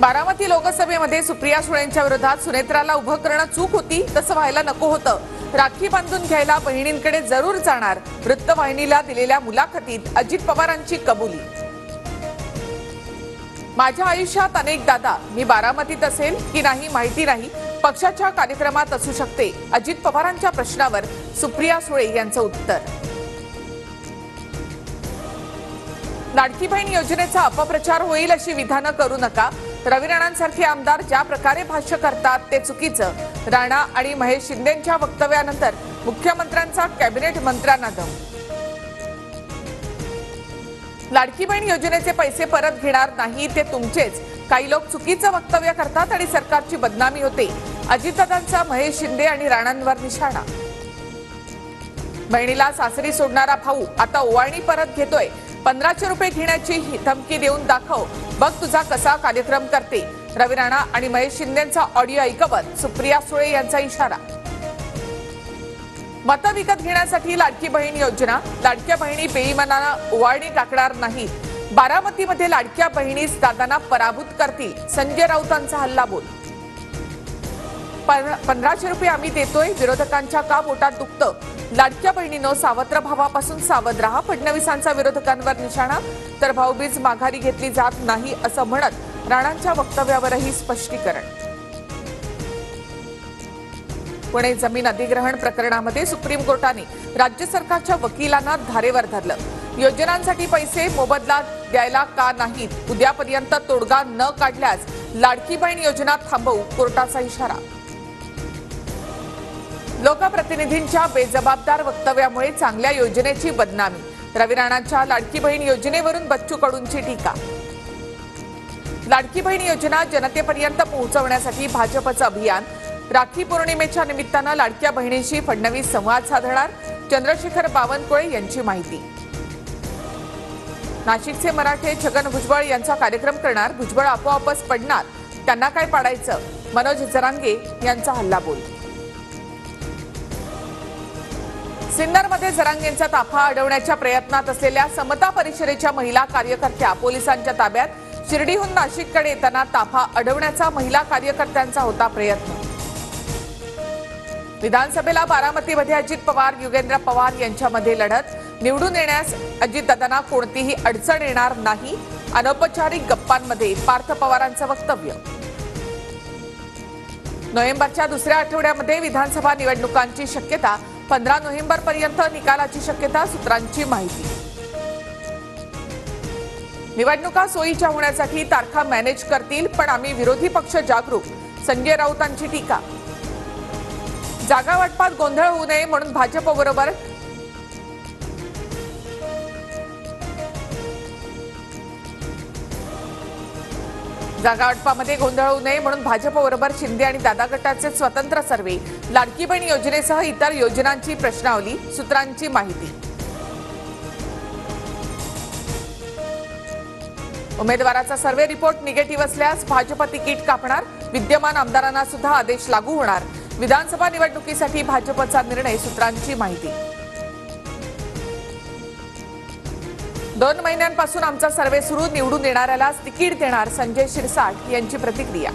बारामती लोकसभेमध्ये सुप्रिया सुळेंच्या विरोधात सुनेत्राला उभं करणं चूक होती, तसं व्हायला नको होतं. राखी बांधून घ्यायला बहिणींकडे जरूर जाणार. वृत्तवाहिनीला दिलेल्या मुलाखतीत अजित पवारांची कबुली. माझ्या आयुष्यात अनेक दादा. मी बारामतीत असेल की नाही माहिती नाही, पक्षाच्या कार्यक्रमात असू शकते. अजित पवारांच्या प्रश्नावर सुप्रिया सुळे यांचं उत्तर. लाडकी बहीण योजनेचा अपप्रचार होईल अशी विधानं करू नका. रवी राणांसारखे आमदार ज्या प्रकारे भाष्य करतात ते चुकीचं. राणा आणि महेश शिंदेंच्या वक्तव्यानंतर मुख्यमंत्र्यांचा कॅबिनेट मंत्र्यांना दम. लाडकी बहीण योजनेचे पैसे परत घेणार नाही ते तुमचेच. काही लोक चुकीचं वक्तव्य करतात आणि सरकारची बदनामी होते. अजितदादांचा महेश शिंदे आणि राणांवर निशाणा. बहिणीला सासरी सोडणारा भाऊ आता ओवाळणी परत घेतोय. 1500 रुपये घेण्याची धमकी देऊन दाखव, बघ तुझा कसा कार्यक्रम करते. रवी राणा आणि महेश शिंदेंचा ऑडिओ ऐकवत सुप्रिया सुळे यांचा इशारा. मतं विकत घेण्यासाठी लाडकी बहीण योजना. लाडक्या बहिणी बेईमानानं ओवाळणी टाकणार नाही. बारामतीमध्ये लाडक्या बहिणीच दादांना पराभूत करतील. संजय राऊतांचा हल्लाबोल. 1500 रुपये आम्ही देतोय, विरोधकांच्या का पोटात दुखतं. लाडक्या बहिणीनं सावत्र भावापासून सावध राहा. फडणवीसांचा विरोधकांवर निशाणा. तर भाऊबीज माघारी घेतली जात नाही असं म्हणत राणांच्या वक्तव्यावरही स्पष्टीकरण. पुणे जमीन अधिग्रहण प्रकरणामध्ये सुप्रीम कोर्टाने राज्य सरकारच्या वकिलांना धारेवर धरलं. योजनांसाठी पैसे मोबदला द्यायला का नाहीत. उद्यापर्यंत तोडगा न काढल्यास लाडकी बहीण योजना थांबवू, कोर्टाचा इशारा. लोकप्रतिनिधींच्या बेजबाबदार वक्तव्यामुळे चांगल्या योजनेची बदनामी. रवी राणांच्या लाडकी बहीण योजनेवरून बच्चू कडूंची टीका. लाडकी बहीण योजना जनतेपर्यंत पोहोचवण्यासाठी भाजपचं अभियान. राखी पौर्णिमेच्या निमित्तानं लाडक्या बहिणींशी फडणवीस संवाद साधणार. चंद्रशेखर बावनकुळे यांची माहिती. नाशिकचे मराठे छगन भुजबळ यांचा कार्यक्रम करणार. भुजबळ आपोआपच पडणार, त्यांना काय पाडायचं. मनोज जरांगे यांचा हल्लाबोल. सिन्नरमध्ये जरांगेंचा ताफा अडवण्याच्या प्रयत्नात असलेल्या समता परिषदेच्या महिला कार्यकर्त्या पोलिसांच्या ताब्यात. शिर्डीहून नाशिककडे येताना ताफा अडवण्याचा महिला कार्यकर्त्यांचा होता प्रयत्न. विधानसभेला बारामतीमध्ये अजित पवार युगेंद्र पवार यांच्यामध्ये लढत. निवडून येण्यास अजितदादांना कोणतीही अडचण येणार नाही. अनौपचारिक गप्पांमध्ये पार्थ पवारांचं वक्तव्य. नोव्हेंबरच्या दुसऱ्या आठवड्यामध्ये विधानसभा निवडणुकांची शक्यता. 15 नोव्हेंबरपर्यंत निकालाची शक्यता, सूत्रांची माहिती. निवडणुका सोयीच्या होण्यासाठी तारखा मॅनेज करतील, पण आम्ही विरोधी पक्ष जागरूक. संजय राऊतांची टीका. जागा वाटपात गोंधळ होऊ नये म्हणून भाजपबरोबर जागा वाटपामध्ये गोंधळ होऊ नये म्हणून भाजपबरोबर शिंदे आणि दादा गटाचे स्वतंत्र सर्वे. लाडकी बहीण योजनेसह इतर योजनांची प्रश्नावली, सूत्रांची माहिती. उमेदवाराचा सर्वे रिपोर्ट निगेटिव्ह असल्यास भाजप तिकीट कापणार. विद्यमान आमदारांना सुद्धा आदेश लागू होणार. विधानसभा निवडणुकीसाठी भाजपचा निर्णय, सूत्रांची माहिती. 2 महिन्यांपासून आमचा सर्वे सुरू. निवडून येणाऱ्यालाच तिकीट देणार. संजय शिरसाट यांची प्रतिक्रिया.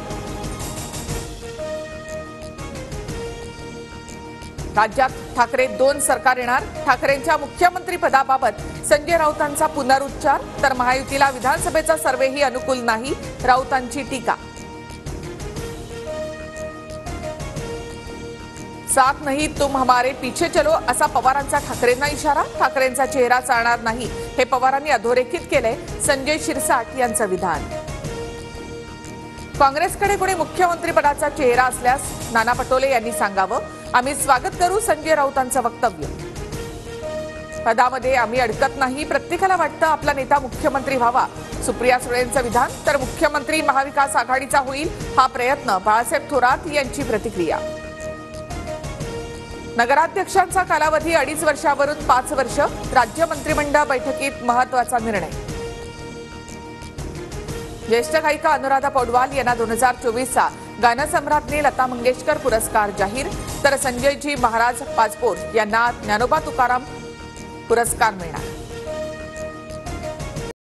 राज्यात ठाकरे 2 सरकार येणार. ठाकरेंच्या मुख्यमंत्रीपदाबाबत संजय राऊतांचा पुनरुच्चार. तर महायुतीला विधानसभेचा सर्वेही अनुकूल नाही, राऊतांची टीका. साथ नहीं तुम हमारे पीछे चलो असा पवारांचा ठाकरेंना इशारा. ठाकरेंचा चेहरा चालणार नाही हे पवारांनी अधोरेखित केलंय. संजय शिरसाट यांचं विधान. काँग्रेसकडे कोणी मुख्यमंत्रीपदाचा चेहरा असल्यास नाना पटोले यांनी सांगावं. आम्ही स्वागत करू, संजय राऊतांचं वक्तव्य. पदामध्ये आम्ही अडकत नाही. प्रत्येकाला वाटतं आपला नेता मुख्यमंत्री व्हावा. सुप्रिया सुळेंचं विधान. तर मुख्यमंत्री महाविकास आघाडीचा होईल हा प्रयत्न. बाळासाहेब थोरात यांची प्रतिक्रिया. नगराध्यक्षांचा कालावधी 2.5 वर्षावरून 5 वर्ष. राज्य मंत्रिमंडळ बैठकीत महत्वाचा निर्णय. ज्येष्ठ गायिका अनुराधा पौडवाल यांना 2024चा गानसम्राज्ञी लता मंगेशकर पुरस्कार जाहीर. तर संजयजी महाराज पाचपोर यांना ज्ञानोबा तुकाराम पुरस्कार मिळणार.